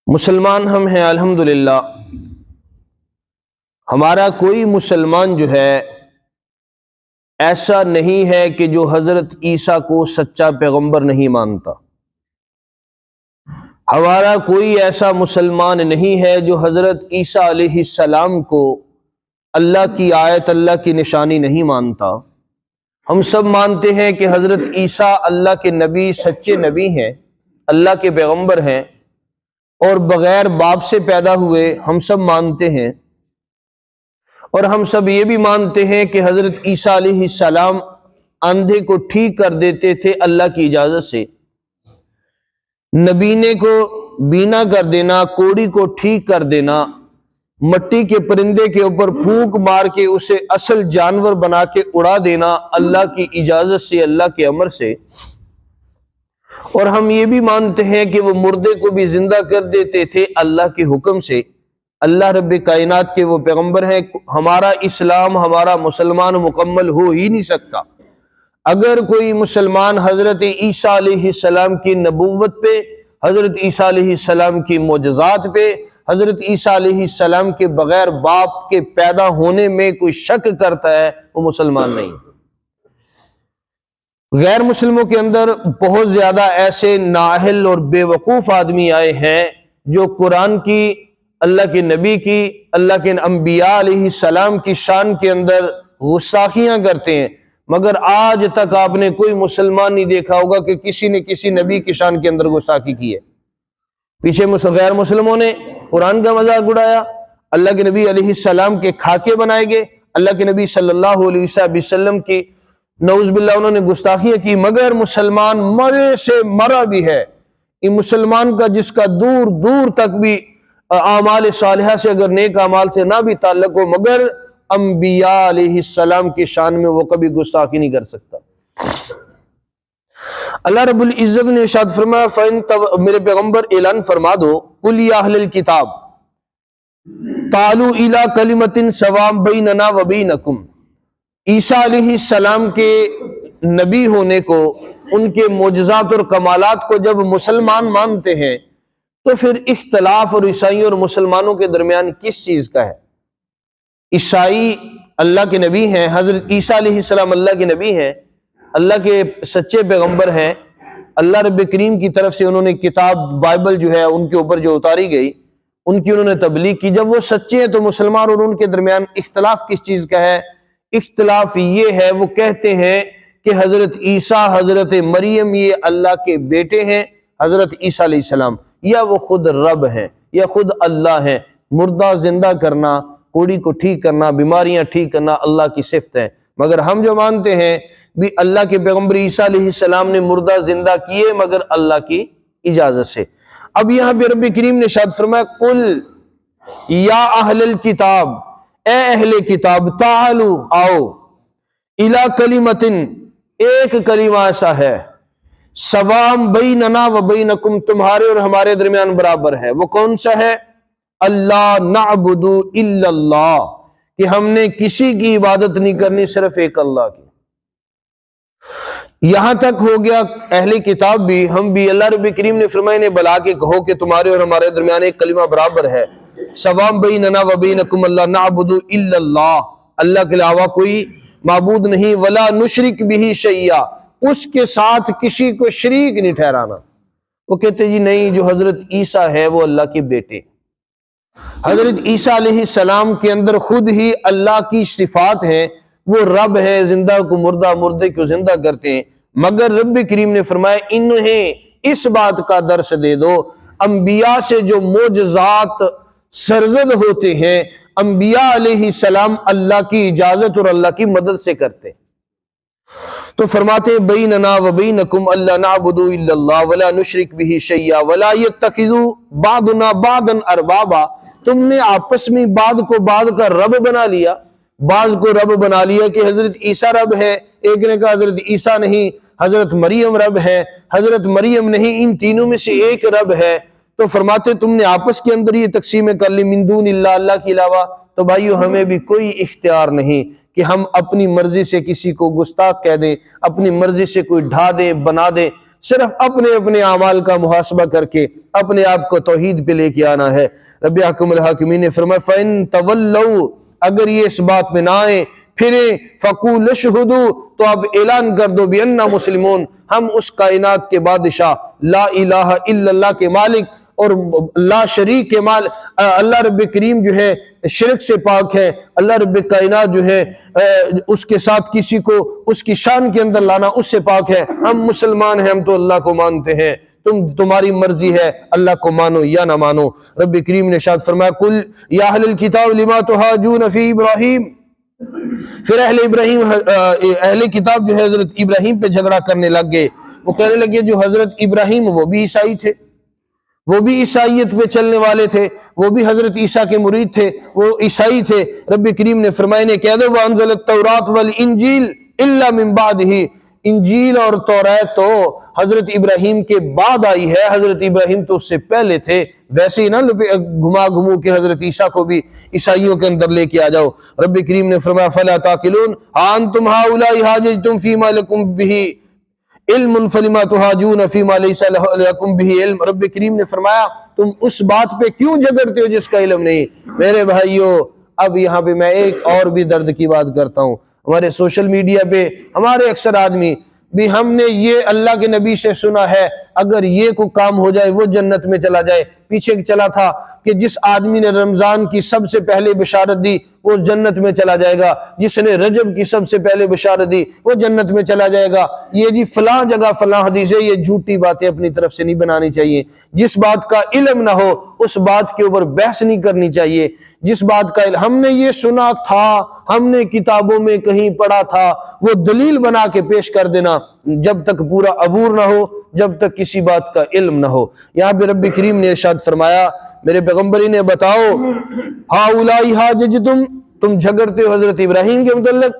مسلمان ہم ہیں الحمدللہ۔ ہمارا کوئی مسلمان جو ہے ایسا نہیں ہے کہ جو حضرت عیسیٰ کو سچا پیغمبر نہیں مانتا۔ ہمارا کوئی ایسا مسلمان نہیں ہے جو حضرت عیسیٰ علیہ السلام کو اللہ کی آیت، اللہ کی نشانی نہیں مانتا۔ ہم سب مانتے ہیں کہ حضرت عیسیٰ اللہ کے نبی، سچے نبی ہیں، اللہ کے پیغمبر ہیں اور بغیر باپ سے پیدا ہوئے، ہم سب مانتے ہیں۔ اور ہم سب یہ بھی مانتے ہیں کہ حضرت عیسیٰ علیہ السلام اندھے کو ٹھیک کر دیتے تھے اللہ کی اجازت سے، نبینے کو بینا کر دینا، کوڑی کو ٹھیک کر دینا، مٹی کے پرندے کے اوپر پھونک مار کے اسے اصل جانور بنا کے اڑا دینا اللہ کی اجازت سے، اللہ کے امر سے۔ اور ہم یہ بھی مانتے ہیں کہ وہ مردے کو بھی زندہ کر دیتے تھے اللہ کے حکم سے۔ اللہ رب کائنات کے وہ پیغمبر ہیں۔ ہمارا اسلام، ہمارا مسلمان مکمل ہو ہی نہیں سکتا اگر کوئی مسلمان حضرت عیسیٰ علیہ السلام کی نبوت پہ، حضرت عیسیٰ علیہ السلام کی معجزات پہ، حضرت عیسیٰ علیہ السلام کے بغیر باپ کے پیدا ہونے میں کوئی شک کرتا ہے، وہ مسلمان نہیں۔ غیر مسلموں کے اندر بہت زیادہ ایسے نااہل اور بے وقوف آدمی آئے ہیں جو قرآن کی، اللہ کے نبی کی، اللہ کے انبیاء علیہ السلام کی شان کے اندر گستاخیاں کرتے ہیں، مگر آج تک آپ نے کوئی مسلمان نہیں دیکھا ہوگا کہ کسی نے کسی نبی کی شان کے اندر گستاخی کی ہے۔ پیچھے غیر مسلموں نے قرآن کا مذاق اڑایا، اللہ کے نبی علیہ السلام کے خاکے بنائے گئے، اللہ کے نبی صلی اللہ علیہ وسلم کی نعوذ باللہ انہوں نے گستاخیاں کی، مگر مسلمان مرے سے مرا بھی ہے۔ یہ مسلمان کا جس کا دور دور تک بھی اعمال صالحہ سے، اگر نیک اعمال سے نہ بھی تعلق ہو، مگر انبیاء علیہ السلام کی شان میں وہ کبھی گستاخی نہیں کر سکتا۔ اللہ رب العزت نے ارشاد فرمایا، میرے پیغمبر اعلان فرما دو، قل یا اہل الکتاب تعالوا الی کلمۃ سواء بیننا وبینکم۔ عیسیٰ علیہ السلام کے نبی ہونے کو، ان کے معجزات اور کمالات کو جب مسلمان مانتے ہیں تو پھر اختلاف اور عیسائیوں اور مسلمانوں کے درمیان کس چیز کا ہے؟ عیسائی اللہ کے نبی ہیں، حضرت عیسیٰ علیہ السلام اللہ کے نبی ہیں، اللہ کے سچے پیغمبر ہیں، اللہ رب کریم کی طرف سے انہوں نے کتاب بائبل جو ہے ان کے اوپر جو اتاری گئی، ان کی انہوں نے تبلیغ کی۔ جب وہ سچے ہیں تو مسلمان اور ان کے درمیان اختلاف کس چیز کا ہے؟ اختلاف یہ ہے، وہ کہتے ہیں کہ حضرت عیسیٰ، حضرت مریم یہ اللہ کے بیٹے ہیں، حضرت عیسیٰ علیہ السلام، یا وہ خود رب ہیں یا خود اللہ ہیں۔ مردہ زندہ کرنا، کوڑی کو ٹھیک کرنا، بیماریاں ٹھیک کرنا اللہ کی صفت ہے۔ مگر ہم جو مانتے ہیں بھی اللہ کے پیغمبر عیسیٰ علیہ السلام نے مردہ زندہ کیے مگر اللہ کی اجازت سے۔ اب یہاں پہ رب کریم نے ارشاد فرمایا، قل یا اہل الکتاب، اے اہل کتاب، تعالو آؤ، الی کلمۃ، ایک کلمہ ایسا ہے، سواء بیننا و بینکم، تمہارے اور ہمارے درمیان برابر ہے۔ وہ کون سا ہے؟ اللہ نعبد الا اللہ، کہ ہم نے کسی کی عبادت نہیں کرنی، صرف ایک اللہ کی۔ یہاں تک ہو گیا اہل کتاب بھی، ہم بھی۔ اللہ رب کریم نے فرمایا انہیں بلا کے کہو کہ تمہارے اور ہمارے درمیان ایک کلمہ برابر ہے، سواء بیننا و بینکم اللہ نعبد الا اللہ، اللہ کے علاوہ کوئی معبود نہیں، ولا نشرک بہ شیئا، اس کے ساتھ کسی کو شریک نہیں ٹھہرانا۔ وہ کہتے جی نہیں، جو حضرت عیسیٰ ہے وہ اللہ کے بیٹے، حضرت عیسیٰ علیہ السلام کے اندر خود ہی اللہ کی صفات ہیں، وہ رب ہے، زندہ کو مردہ، مردے کو زندہ کرتے ہیں۔ مگر رب کریم نے فرمایا انہیں اس بات کا درس دے دو، انبیاء سے جو معجزات سرزد ہوتے ہیں، انبیاء علیہ السلام اللہ کی اجازت اور اللہ کی مدد سے کرتے ہیں۔ تو فرماتے بیننا و بینکم اللہ نعبد الا اللہ ولا نشرک بہ شیئا ولا یتخذ بعضنا بعضا اربابا، تم نے آپس میں بعض کو بعض کا رب بنا لیا، بعض کو رب بنا لیا کہ حضرت عیسیٰ رب ہے، ایک نے کہا حضرت عیسیٰ نہیں، حضرت مریم رب ہے، حضرت مریم نہیں، ان تینوں میں سے ایک رب ہے۔ تو فرماتے تم نے آپس کے اندر یہ تقسیم کر لی من دون اللہ، اللہ کے علاوہ۔ تو بھائیو ہمیں بھی کوئی اختیار نہیں کہ ہم اپنی مرضی سے کسی کو گستاخ کہہ دیں، اپنی مرضی سے کوئی ڈھا دیں، بنا دیں۔ صرف اپنے اپنے اعمال کا محاسبہ کر کے اپنے آپ کو توحید پہ لے کے آنا ہے۔ رب احکم الحاکمین نے فرمایا فَإِن تَوَلَّوْا، اگر یہ اس بات میں نہ آئیں پھریں، فَقُولُ اشْهُدُوا، تو اب اعلان کر دو بِأَنَّا مسلمون، ہم اس کائنات کے بادشاہ، لا الہ الا اللہ کے مالک اور لا شریک کے اللہ رب کریم جو ہے شرک سے پاک ہے، اللہ رب کائنات جو ہے اس کے ساتھ کسی کو اس کی شان کے اندر لانا اس سے پاک ہے، ہم مسلمان ہیں، ہم تو اللہ کو مانتے ہیں، تمہاری مرضی ہے اللہ کو مانو یا نہ مانو۔ رب کریم نے ارشاد فرمایا قل یا اہل الکتاب لما تحاجون فی ابراہیم، پھر اہل کتاب جو ہے حضرت ابراہیم پہ جھگڑا کرنے لگ گئے، وہ کہنے لگے جو حضرت ابراہیم وہ بھی عیسائی تھے، وہ بھی عیسائیت پہ چلنے والے تھے، وہ بھی حضرت عیسیٰ کے مرید تھے، وہ عیسائی تھے۔ رب کریم نے فرمایا نے کہہ دو وَأَنزَلَ التَّوْرَاةَ وَالْإِنجِيلَ إِلَّا مِن بَعْدِهِ، انجیل اور توریت تو حضرت ابراہیم کے بعد آئی ہے، حضرت ابراہیم تو اس سے پہلے تھے۔ ویسے ہی نہ گھما گھمو کے حضرت عیسیٰ کو بھی عیسائیوں کے اندر لے کے آ جاؤ۔ رب کریم نے فرمایا فَلَا تَعْقِلُونَ أَنْتُمْ هَؤُلَاءِ حَاجَجْتُمْ فِي مَا لَكُمْ بِهِ علم فَلِمَا تُحَاجُونَ فِي مَا لَيْسَ لَكُمْ بِهِ علم، رب کریم نے فرمایا تم اس بات پہ کیوں جھگڑتے ہو جس کا علم نہیں۔ میرے بھائیو اب یہاں پہ میں ایک اور بھی درد کی بات کرتا ہوں، ہمارے سوشل میڈیا پہ ہمارے اکثر آدمی بھی ہم نے یہ اللہ کے نبی سے سنا ہے اگر یہ کو کام ہو جائے وہ جنت میں چلا جائے۔ پیچھے چلا تھا کہ جس آدمی نے رمضان کی سب سے پہلے بشارت دی وہ جنت میں چلا جائے گا، جس نے رجب کی سب سے پہلے بشارت دی وہ جنت میں چلا جائے گا۔ یہ جی فلاں جگہ فلاں حدیث ہے، یہ جھوٹی باتیں اپنی طرف سے نہیں بنانی چاہیے۔ جس بات کا علم نہ ہو اس بات کے اوپر بحث نہیں کرنی چاہیے۔ جس بات کا علم ہم نے یہ سنا تھا، ہم نے کتابوں میں کہیں پڑھا تھا، وہ دلیل بنا کے پیش کر دینا جب تک پورا عبور نہ ہو، جب تک کسی بات کا علم نہ ہو۔ یہاں پہ رب کریم نے ارشاد فرمایا میرے پیغمبری نے بتاؤ ہاؤلائی حاججتم، تم جھگڑتے ہو حضرت ابراہیم کے متعلق،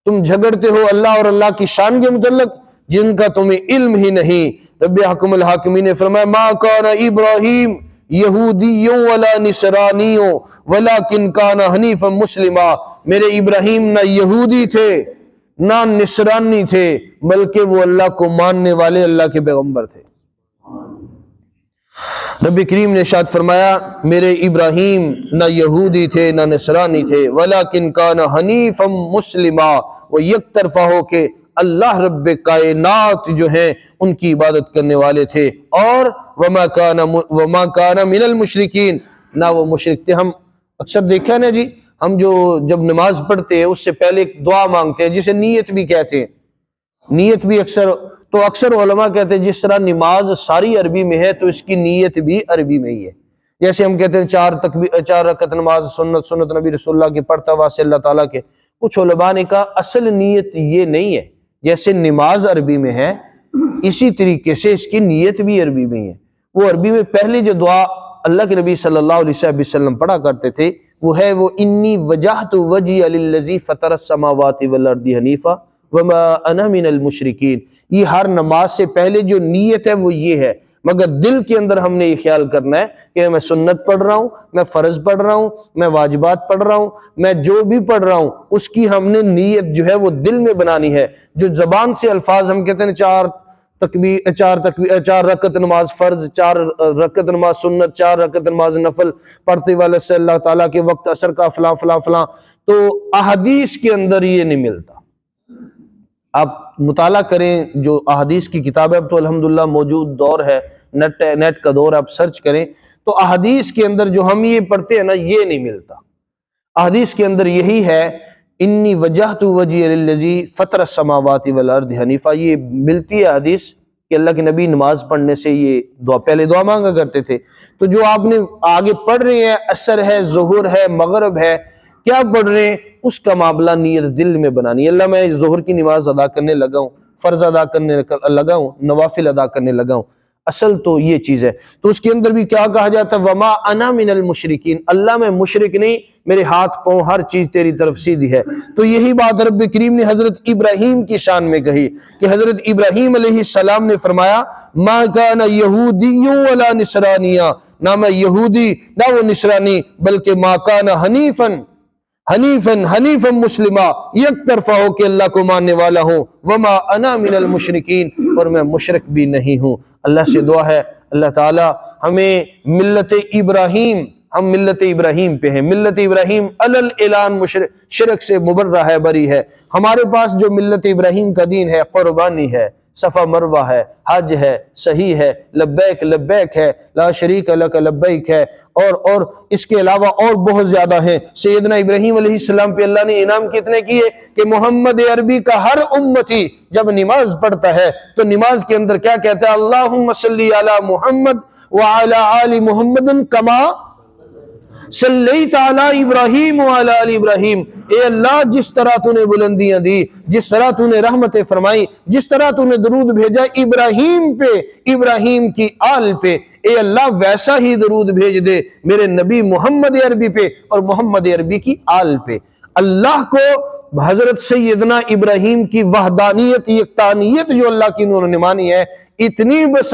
تم جھگڑتے ہو اللہ اور اللہ کی شان کے متعلق جن کا تمہیں علم ہی نہیں۔ رب حکم الحاکمین نے فرمایا ما کان ابراہیم یہودی ولا نصرانی ولکن کان حنیفا مسلما، میرے ابراہیم نہ یہودی تھے نہ نصرانی تھے بلکہ وہ اللہ کو ماننے والے اللہ کے پیغمبر تھے۔ رب کریم نے ارشاد فرمایا میرے ابراہیم نہ یہودی تھے نہ نصرانی تھے ولیکن کان حنیفا مسلما، وہ یک طرفہ ہو کے اللہ رب کائنات جو ہیں ان کی عبادت کرنے والے تھے، اور وما کان من المشرکین، نہ وہ مشرک تھے۔ ہم اکثر دیکھا نا جی، ہم جب نماز پڑھتے ہیں اس سے پہلے ایک دعا مانگتے ہیں جسے نیت بھی کہتے ہیں، نیت بھی اکثر علماء کہتے ہیں جس طرح نماز ساری عربی میں ہے تو اس کی نیت بھی عربی میں ہی ہے۔ جیسے ہم کہتے ہیں 4 رکعت نماز سنت نبی رسول اللہ کی پڑھتا واسطے اللہ تعالیٰ کے، کچھ علماء نے کہا اصل نیت یہ نہیں ہے، جیسے نماز عربی میں ہے اسی طریقے سے اس کی نیت بھی عربی میں ہی ہے۔ وہ عربی میں پہلی جو دعا اللہ کے نبی صلی اللہ علیہ وسلم پڑھا کرتے تھے وہ ہے وہ انی وجہت وجہی للذی فطر السماوات والارض حنیفا وما انا من المشرکین۔ یہ ہر نماز سے پہلے جو نیت ہے وہ یہ ہے، مگر دل کے اندر ہم نے یہ خیال کرنا ہے کہ میں سنت پڑھ رہا ہوں، میں فرض پڑھ رہا ہوں، میں واجبات پڑھ رہا ہوں، میں جو بھی پڑھ رہا ہوں اس کی ہم نے نیت جو ہے وہ دل میں بنانی ہے۔ جو زبان سے الفاظ ہم کہتے ہیں 4 رکعت نماز فرض، 4 رکعت نماز سنت، 4 رکعت نماز نفل پڑھتے والے سے اللہ تعالیٰ کے وقت عصر کا فلاں فلاں فلاں، تو احادیث کے اندر یہ نہیں ملتا۔ آپ مطالعہ کریں جو احادیث کی کتاب ہے، اب تو الحمدللہ موجود دور ہے، نیٹ کا دور، آپ سرچ کریں تو احادیث کے اندر جو ہم یہ پڑھتے ہیں نا یہ نہیں ملتا۔ احادیث کے اندر یہی ہے انی وجہت وجہی للذی فطر السماوات والارض حنیفا، یہ ملتی ہے حدیث کہ اللہ کے نبی نماز پڑھنے سے یہ پہلے دعا مانگا کرتے تھے۔ تو جو آپ نے آگے پڑھ رہے ہیں عصر ہے، ظہر ہے، مغرب ہے، کیا پڑھ رہے ہیں اس کا معاملہ نیت دل میں بنانی ہے۔ اللہ میں ظہر کی نماز ادا کرنے لگا ہوں، فرض ادا کرنے لگا ہوں، نوافل ادا کرنے لگا ہوں، اصل تو یہ چیز ہے۔ تو اس کے اندر بھی کیا کہا جاتا ہے وما انا من المشرکین، اللہ میں مشرک نہیں، میرے ہاتھ پاؤں ہر چیز تیری طرف سیدھی ہے۔ تو یہی بات رب کریم نے حضرت ابراہیم کی شان میں کہی کہ حضرت ابراہیم علیہ السلام نے فرمایا ما کان یہودی ولا نصرانیہ، نہ میں یہودی نہ وہ نصرانی بلکہ ما کان حنیفا، حنیفا مسلمہ، یک طرفہ ہو کہ اللہ کو ماننے والا ہوں، وما انا من المشرکین، اور میں مشرک بھی نہیں ہوں۔ اللہ سے دعا ہے اللہ تعالی ہمیں ملت ابراہیم، ہم ملت ابراہیم پہ ہیں، ملت ابراہیم علل اعلان شرک سے مبرہ ہے، بری ہے۔ ہمارے پاس جو ملت ابراہیم کا دین ہے، قربانی ہے، صفا مروہ ہے، حج ہے، صحیح ہے، لبیک لبیک ہے، لا شریک لک لبیک ہے، اور اس کے علاوہ اور بہت زیادہ ہیں۔ سیدنا ابراہیم علیہ السلام پہ اللہ نے انعام کتنے کیے کہ محمد عربی کا ہر امتی جب نماز پڑھتا ہے تو نماز کے اندر کیا کہتا ہے؟ اللہم صلی علی محمد وعلی آل محمد کما صلیت علی ابراہیم وعلی آل ابراہیم۔ اے اللہ جس طرح تو نے بلندیاں دی، جس طرح تو نے رحمتیں فرمائی، جس طرح تو نے درود بھیجا ابراہیم پہ، ابراہیم کی آل پہ، اے اللہ ویسا ہی درود بھیج دے میرے نبی محمد عربی پہ اور محمد عربی کی آل پہ۔ اللہ کو حضرت سیدنا ابراہیم کی وحدانیت، یکتانیت جو اللہ کی انہوں نے مانی ہے، اتنی بس